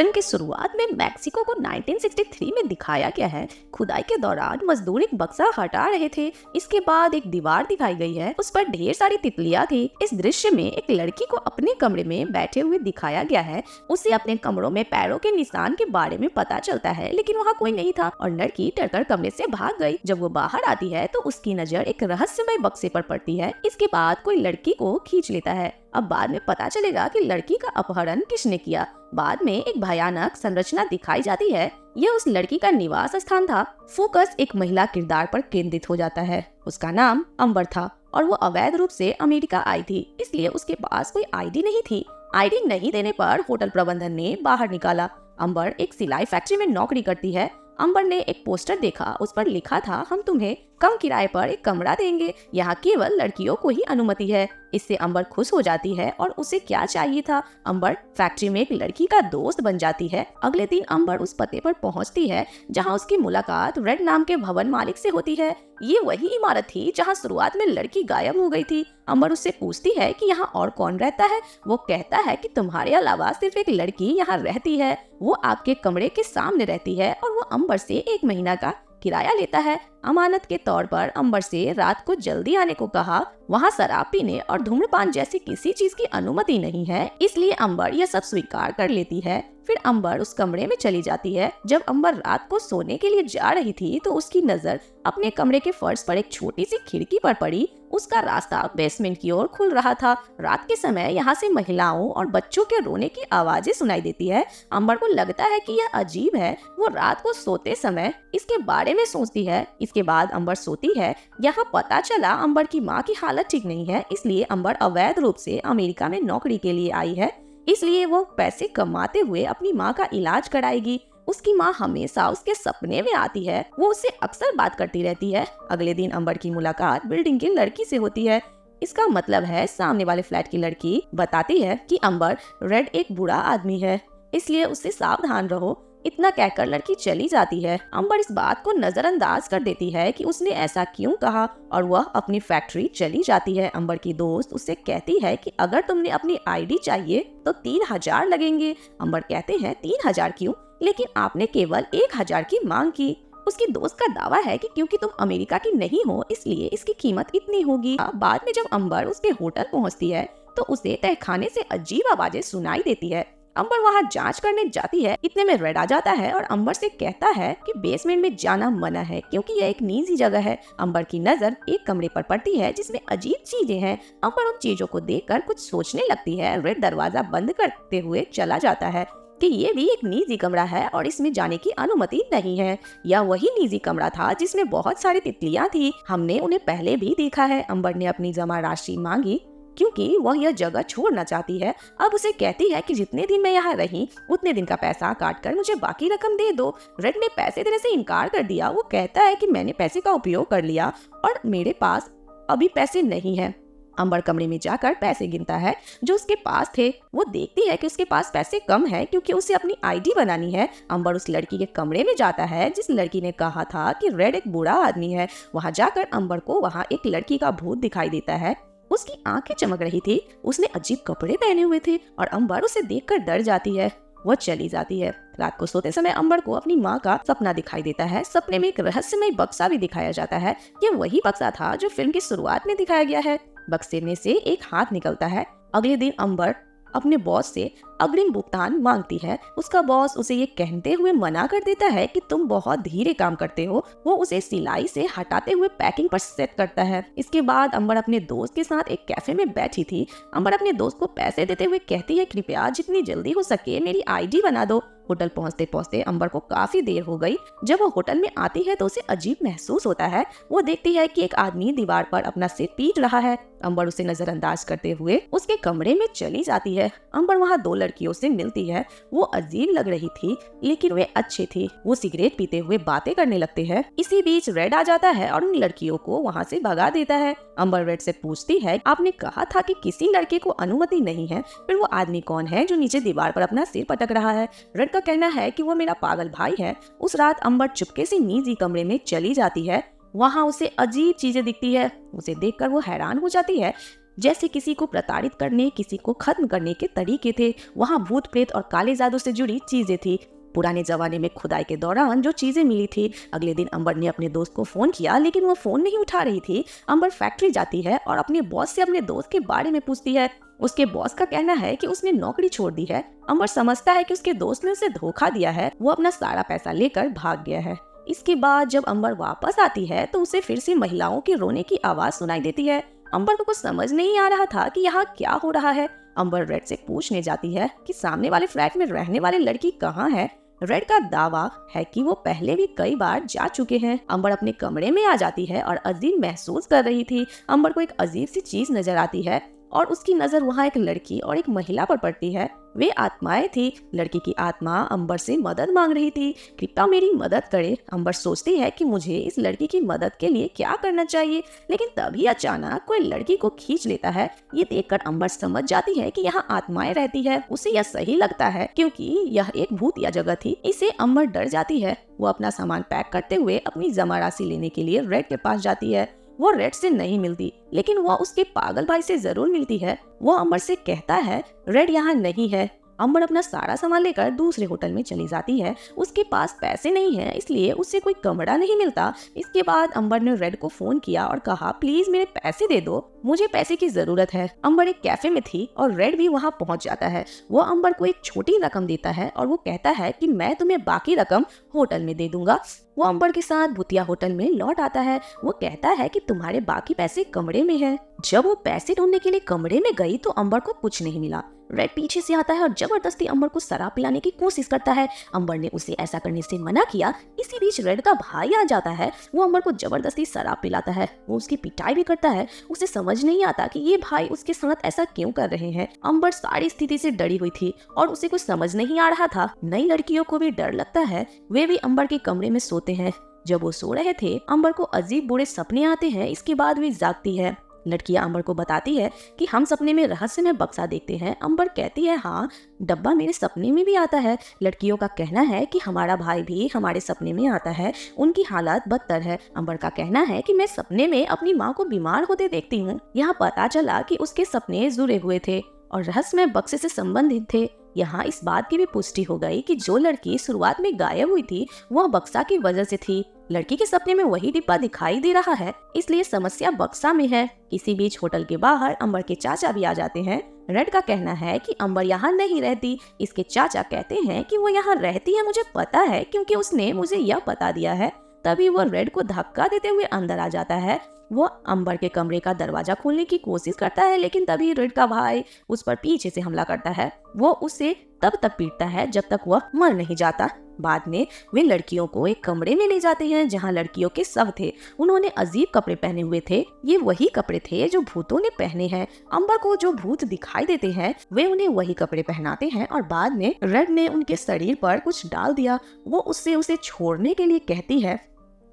Film की शुरुआत में मैक्सिको को 1963 में दिखाया गया है। खुदाई के दौरान मजदूर एक बक्सा हटा रहे थे। इसके बाद एक दीवार दिखाई गई है, उस पर ढेर सारी तितलियां थी। इस दृश्य में एक लड़की को अपने कमरे में बैठे हुए दिखाया गया है। उसे अपने कमरों में पैरों के निशान के बारे में पता चलता है, लेकिन वहाँ कोई नहीं था और लड़की डरकर कमरे से भाग गई। जब वो बाहर आती है तो उसकी नजर एक रहस्यमय बक्से पर पड़ती है। इसके बाद कोई लड़की को खींच लेता है। अब बाद में पता चलेगा कि लड़की का अपहरण किसने किया। बाद में एक भयानक संरचना दिखाई जाती है। यह उस लड़की का निवास स्थान था। फोकस एक महिला किरदार पर केंद्रित हो जाता है। उसका नाम अंबर था और वो अवैध रूप से अमेरिका आई थी, इसलिए उसके पास कोई आईडी नहीं थी। आईडी नहीं देने पर होटल प्रबंधन ने बाहर निकाला। अंबर एक सिलाई फैक्ट्री में नौकरी करती है। अंबर ने एक पोस्टर देखा, उस पर लिखा था, हम तुम्हें कम किराए पर एक कमरा देंगे, यहाँ केवल लड़कियों को ही अनुमति है। इससे अंबर खुश हो जाती है और उसे क्या चाहिए था, अंबर फैक्ट्री में एक लड़की का दोस्त बन जाती है। अगले दिन अंबर उस पते पर पहुँचती है जहाँ उसकी मुलाकात रेड नाम के भवन मालिक से होती है। ये वही इमारत थी जहाँ शुरुआत में लड़की गायब हो गई थी। अंबर उससे पूछती है कि यहाँ और कौन रहता है। वो कहता है कि तुम्हारे अलावा सिर्फ एक लड़की यहाँ रहती है। वो आपके कमरे के सामने रहती है और वो अंबर से 1 महीना का किराया लेता है। अमानत के तौर पर अंबर से रात को जल्दी आने को कहा। वहाँ शराब पीने और धूम्रपान जैसी किसी चीज की अनुमति नहीं है, इसलिए अंबर यह सब स्वीकार कर लेती है। फिर अंबर उस कमरे में चली जाती है। जब अंबर रात को सोने के लिए जा रही थी तो उसकी नजर अपने कमरे के फर्श पर एक छोटी सी खिड़की पर पड़ी। उसका रास्ता बेसमेंट की ओर खुल रहा था। रात के समय यहाँ से महिलाओं और बच्चों के रोने की आवाजें सुनाई देती है। अंबर को लगता है कि यह अजीब है। वो रात को सोते समय इसके बारे में सोचती है। इसके बाद अंबर सोती है। यहाँ पता चला अंबर की माँ की हालत ठीक नहीं है, इसलिए अंबर अवैध रूप से अमेरिका में नौकरी के लिए आई है। इसलिए वो पैसे कमाते हुए अपनी माँ का इलाज कराएगी। उसकी माँ हमेशा उसके सपने में आती है। वो उससे अक्सर बात करती रहती है। अगले दिन अंबर की मुलाकात बिल्डिंग की लड़की से होती है। इसका मतलब है सामने वाले फ्लैट की लड़की बताती है कि अंबर रेड एक बुरा आदमी है, इसलिए उससे सावधान रहो। इतना कहकर लड़की चली जाती है। अंबर इस बात को नजरअंदाज कर देती है कि उसने ऐसा क्यों कहा और वह अपनी फैक्ट्री चली जाती है। अंबर की दोस्त उससे कहती है कि अगर तुमने अपनी आईडी चाहिए तो 3000 लगेंगे। अंबर कहते हैं 3000 क्यों, लेकिन आपने केवल 1000 की मांग की। उसकी दोस्त का दावा है कि क्योंकि तुम अमेरिका की नहीं हो इसलिए इसकी कीमत इतनी होगी। बाद में जब अंबर उसके होटल पहुंचती है तो उसे तहखाने से अजीब आवाजें सुनाई देती है। अंबर वहां जांच करने जाती है। इतने में रेड आ जाता है और अंबर से कहता है कि बेसमेंट में जाना मना है क्योंकि यह एक निजी जगह है। अंबर की नजर एक कमरे पर पड़ती है जिसमें अजीब चीजें हैं। अंबर उन चीजों को देखकर कुछ सोचने लगती है। रेड दरवाजा बंद करते हुए चला जाता है कि ये भी एक निजी कमरा है और इसमें जाने की अनुमति नहीं है। यह वही निजी कमरा था जिसमें बहुत सारी तितलियां थी। हमने उन्हें पहले भी देखा है। अंबर ने अपनी जमा राशि मांगी क्योंकि वह यह जगह छोड़ना चाहती है। अब उसे कहती है कि जितने दिन मैं यहाँ रही उतने दिन का पैसा काट कर मुझे बाकी रकम दे दो। रेड ने पैसे देने से इनकार कर दिया। वो कहता है कि मैंने पैसे का उपयोग कर लिया और मेरे पास अभी पैसे नहीं है। अंबर कमरे में जाकर पैसे गिनता है जो उसके पास थे। वो देखती है कि उसके पास पैसे कम है क्योंकि उसे अपनी आईडी बनानी है। अंबर उस लड़की के कमरे में जाता है जिस लड़की ने कहा था कि रेड एक बुरा आदमी है। वहाँ जाकर अंबर को वहाँ एक लड़की का भूत दिखाई देता है। उसकी आंखें चमक रही थी। उसने अजीब कपड़े पहने हुए थे और अंबर उसे देखकर डर जाती है। वो चली जाती है। रात को सोते समय अंबर को अपनी माँ का सपना दिखाई देता है। सपने में एक रहस्यमय बक्सा भी दिखाया जाता है। ये वही बक्सा था जो फिल्म की शुरुआत में दिखाया गया है। बक्से में से एक हाथ निकलता है। अगले दिन अंबर अपने बॉस से अग्रिम भुगतान मांगती है। उसका बॉस उसे ये कहते हुए मना कर देता है कि तुम बहुत धीरे काम करते हो। वो उसे सिलाई से हटाते हुए पैकिंग पर सेट करता है। इसके बाद अंबर अपने दोस्त के साथ एक कैफे में बैठी थी। अंबर अपने दोस्त को पैसे देते हुए कहती है, कृपया जितनी जल्दी हो सके मेरी आईडी बना दो। होटल पहुंचते पहुंचते अंबर को काफी देर हो गई। जब वो होटल में आती है तो उसे अजीब महसूस होता है। वो देखती है कि एक आदमी दीवार पर अपना सिर पीट रहा है। अंबर उसे नजरअंदाज करते हुए उसके कमरे में चली जाती है। अंबर वहाँ 2 लड़कियों से मिलती है। वो अजीब लग रही थी लेकिन वे अच्छी थी। वो सिगरेट पीते हुए बातें करने लगते हैं। इसी बीच रेड आ जाता है और उन लड़कियों को वहाँ से भगा देता है। अंबर रेड से पूछती है, आपने कहा था कि किसी लड़के को अनुमति नहीं है, फिर वो आदमी कौन है जो नीचे दीवार पर अपना सिर पटक रहा है? रेड का कहना है कि वो मेरा पागल भाई है। उस रात अंबर चुपके से निजी कमरे में चली जाती है। वहाँ उसे अजीब चीजें दिखती है। उसे देखकर वो हैरान हो जाती है। जैसे किसी को प्रताड़ित करने, किसी को खत्म करने के तरीके थे। वहाँ भूत प्रेत और काले जादू से जुड़ी चीजें थी। पुराने जमाने में खुदाई के दौरान जो चीजें मिली थी। अगले दिन अंबर ने अपने दोस्त को फोन किया, लेकिन वो फोन नहीं उठा रही थी। अंबर फैक्ट्री जाती है और अपने बॉस से अपने दोस्त के बारे में पूछती है। उसके बॉस का कहना है कि उसने नौकरी छोड़ दी है। अंबर समझता है कि उसके दोस्त ने उसे धोखा दिया है, वो अपना सारा पैसा लेकर भाग गया है। इसके बाद जब अंबर वापस आती है तो उसे फिर से महिलाओं के रोने की आवाज सुनाई देती है। अंबर को कुछ समझ नहीं आ रहा था कि यहाँ क्या हो रहा है। अंबर रेड से पूछने जाती है कि सामने वाले फ्लैट में रहने वाली लड़की कहाँ है। रेड का दावा है कि वो पहले भी कई बार जा चुके हैं। अंबर अपने कमरे में आ जाती है और अजीब महसूस कर रही थी। अंबर को एक अजीब सी चीज नजर आती है और उसकी नजर वहाँ एक लड़की और एक महिला पर पड़ती है। वे आत्माएं थी। लड़की की आत्मा अंबर से मदद मांग रही थी। कृपया मेरी मदद करे। अंबर सोचती है कि मुझे इस लड़की की मदद के लिए क्या करना चाहिए, लेकिन तभी अचानक कोई लड़की को खींच लेता है। ये देखकर अंबर समझ जाती है कि यहाँ आत्माएं रहती है। उसे यह सही लगता है क्योंकि यह एक भूतिया जगह थी। इसे अंबर डर जाती है। वो अपना सामान पैक करते हुए अपनी जमा राशि लेने के लिए रेड के पास जाती है। वो रेड से नहीं मिलती, लेकिन वो उसके पागल भाई से जरूर मिलती है। वो अंबर से कहता है रेड यहाँ नहीं है। अंबर अपना सारा सामान लेकर दूसरे होटल में चली जाती है। उसके पास पैसे नहीं है, इसलिए उसे कोई कमरा नहीं मिलता। इसके बाद अंबर ने रेड को फोन किया और कहा प्लीज मेरे पैसे दे दो, मुझे पैसे की जरूरत है। अंबर एक कैफे में थी और रेड भी वहाँ पहुँच जाता है। वो अंबर को एक छोटी रकम देता है और वो कहता है कि मैं तुम्हें बाकी रकम होटल में दे दूंगा। वो अंबर के साथ भूतिया होटल में लौट आता है। वो कहता है कि तुम्हारे बाकी पैसे कमरे में हैं। जब वो पैसे ढूंढने के लिए कमरे में गई तो अंबर को कुछ नहीं मिला। रेड पीछे से आता है और जबरदस्ती अंबर को शराब पिलाने की कोशिश करता है। अंबर ने उसे ऐसा करने से मना किया। इसी बीच रेड का भाई आ जाता है। वो अंबर को जबरदस्ती शराब पिलाता है। वो उसकी पिटाई भी करता है। उसे समझ नहीं आता कि ये भाई उसके साथ ऐसा क्यों कर रहे हैं। अंबर सारी स्थिति से डरी हुई थी और उसे कुछ समझ नहीं आ रहा था। नई लड़कियों को भी डर लगता है। वे भी अंबर के कमरे में सोते हैं। जब वो सो रहे थे अंबर को अजीब बुरे सपने आते हैं। इसके बाद वे जागती है। लड़कियां अंबर को बताती है कि हम सपने में रहस्यमय बक्सा देखते हैं। अंबर कहती है हाँ, डब्बा मेरे सपने में भी आता है। लड़कियों का कहना है कि हमारा भाई भी हमारे सपने में आता है, उनकी हालत बदतर है। अंबर का कहना है कि मैं सपने में अपनी माँ को बीमार होते देखती हूँ। यहाँ पता चला कि उसके सपने जुड़े हुए थे और रहस्यमय बक्से से संबंधित थे। यहाँ इस बात की भी पुष्टि हो गई कि जो लड़की शुरुआत में गायब हुई थी वह बक्सा की वजह से थी। लड़की के सपने में वही डिब्बा दिखाई दे रहा है, इसलिए समस्या बक्सा में है। इसी बीच होटल के बाहर अंबर के चाचा भी आ जाते हैं। रेड का कहना है कि अंबर यहाँ नहीं रहती। इसके चाचा कहते हैं कि वो यहाँ रहती है, मुझे पता है क्योंकि उसने मुझे यह बता दिया है। तभी वो रेड को धक्का देते हुए अंदर आ जाता है। वो अंबर के कमरे का दरवाजा खोलने की कोशिश करता है, लेकिन तभी रेड का भाई उस पर पीछे से हमला करता है। वो उसे तब तक पीटता है जब तक वह मर नहीं जाता। बाद में वे लड़कियों को एक कमरे में ले जाते हैं जहां लड़कियों के शव थे। उन्होंने अजीब कपड़े पहने हुए थे। ये वही कपड़े थे जो भूतों ने पहने हैं। अंबर को जो भूत दिखाई देते हैं वे उन्हें वही कपड़े पहनाते हैं और बाद में रेड ने उनके शरीर पर कुछ डाल दिया। वो उससे उसे छोड़ने के लिए कहती है।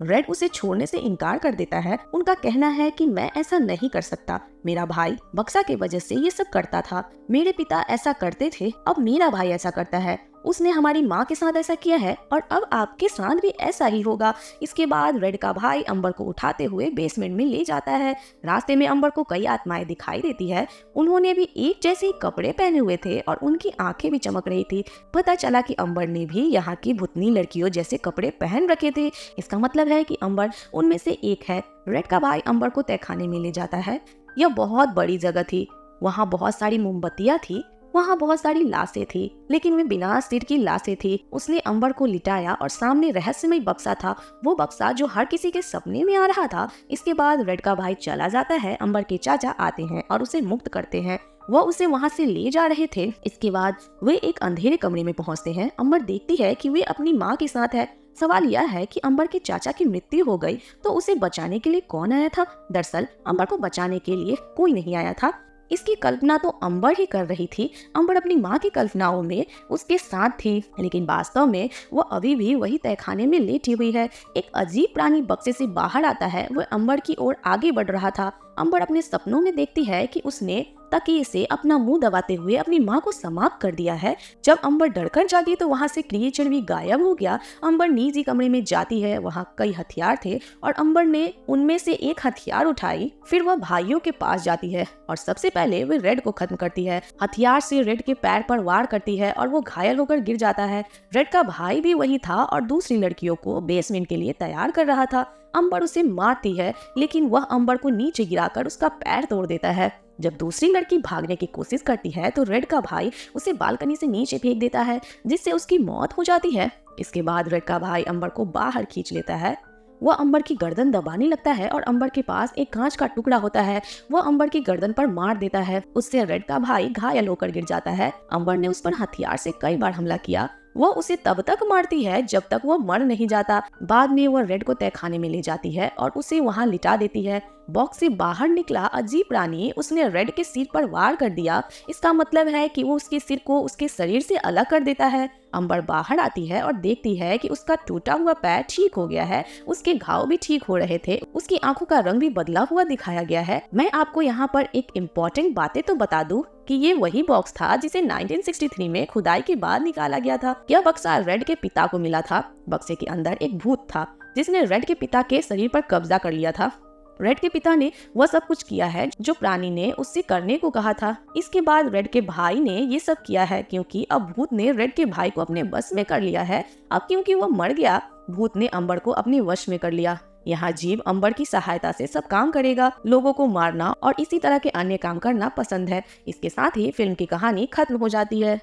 रेड उसे छोड़ने से इनकार कर देता है। उनका कहना है कि मैं ऐसा नहीं कर सकता, मेरा भाई बक्सा की वजह से ये सब करता था। मेरे पिता ऐसा करते थे, अब मेरा भाई ऐसा करता है। उसने हमारी माँ के साथ ऐसा किया है और अब आपके साथ भी ऐसा ही होगा। इसके बाद रेड का भाई अंबर को उठाते हुए बेसमेंट में ले जाता है। रास्ते में अंबर को कई आत्माएं दिखाई देती है। उन्होंने भी एक जैसे ही कपड़े पहने हुए थे और उनकी आंखें भी चमक रही थी। पता चला कि अंबर ने भी यहाँ की भूतनी लड़कियों जैसे कपड़े पहन रखे थे। इसका मतलब है कि अंबर उनमें से एक है। रेड का भाई अंबर को तहखाने में ले जाता है। यह बहुत बड़ी जगह थी। वहाँ बहुत सारी मोमबत्तियाँ थी। वहाँ बहुत सारी लाशें थी, लेकिन वे बिना सिर की लाशें थी। उसने अंबर को लिटाया और सामने रहस्यमय बक्सा था, वो बक्सा जो हर किसी के सपने में आ रहा था। इसके बाद रेड का भाई चला जाता है। अंबर के चाचा आते हैं और उसे मुक्त करते हैं। वो उसे वहाँ से ले जा रहे थे। इसके बाद वे एक अंधेरे कमरे में पहुँचते हैं। अंबर देखती है कि वे अपनी माँ के साथ है। सवाल यह है कि अंबर के चाचा की मृत्यु हो गई तो उसे बचाने के लिए कौन आया था? दरअसल अंबर को बचाने के लिए कोई नहीं आया था। इसकी कल्पना तो अंबर ही कर रही थी। अंबर अपनी माँ की कल्पनाओं में उसके साथ थी, लेकिन वास्तव में वो अभी भी वही तहखाने में लेटी हुई है। एक अजीब प्राणी बक्से से बाहर आता है। वह अंबर की ओर आगे बढ़ रहा था। अंबर अपने सपनों में देखती है कि उसने तकिए से अपना मुंह दबाते हुए अपनी माँ को समाप्त कर दिया है। जब अंबर डरकर जागी तो वहाँ से क्रिएचर भी गायब हो गया। अंबर निजी कमरे में जाती है, वहाँ कई हथियार थे और अंबर ने उनमें से एक हथियार उठाई। फिर वह भाइयों के पास जाती है और सबसे पहले वे रेड को खत्म करती है। हथियार से रेड के पैर पर वार करती है और वो घायल होकर गिर जाता है। रेड का भाई भी वही था और दूसरी लड़कियों को बेसमेंट के लिए तैयार कर रहा था। अंबर उसे मारती है लेकिन वह अंबर को नीचे गिराकर उसका पैर तोड़ देता है। जब दूसरी लड़की भागने की कोशिश करती है तो रेड का भाई उसे बालकनी से नीचे फेंक देता है, जिससे उसकी मौत हो जाती है। इसके बाद रेड का भाई अंबर को बाहर खींच लेता है। वह अंबर की गर्दन दबाने लगता है और अंबर के पास एक कांच का टुकड़ा होता है। वह अंबर की गर्दन पर मार देता है। उससे रेड का भाई घायल होकर गिर जाता है। अंबर ने उस पर हथियार से कई बार हमला किया। वह उसे तब तक मारती है जब तक वह मर नहीं जाता। बाद में वह रेड को तहखाने में ले जाती है और उसे वहां लिटा देती है। बॉक्स से बाहर निकला अजीब प्राणी उसने रेड के सिर पर वार कर दिया। इसका मतलब है कि वो उसके सिर को उसके शरीर से अलग कर देता है। अंबर बाहर आती है और देखती है कि उसका टूटा हुआ पैर ठीक हो गया है। उसके घाव भी ठीक हो रहे थे। उसकी आंखों का रंग भी बदला हुआ दिखाया गया है। मैं आपको यहाँ पर एक इम्पोर्टेंट बातें तो बता दूं कि ये वही बॉक्स था जिसे 1963 में खुदाई के बाद निकाला गया था। यह बक्सा रेड के पिता को मिला था। बक्से के अंदर एक भूत था जिसने रेड के पिता के शरीर पर कब्जा कर लिया था। रेड के पिता ने वह सब कुछ किया है जो प्राणी ने उससे करने को कहा था। इसके बाद रेड के भाई ने ये सब किया है क्योंकि अब भूत ने रेड के भाई को अपने बस में कर लिया है। अब क्योंकि वह मर गया, भूत ने अंबर को अपने वश में कर लिया। यहाँ जीव अंबर की सहायता से सब काम करेगा, लोगों को मारना और इसी तरह के अन्य काम करना पसंद है। इसके साथ ही फिल्म की कहानी खत्म हो जाती है।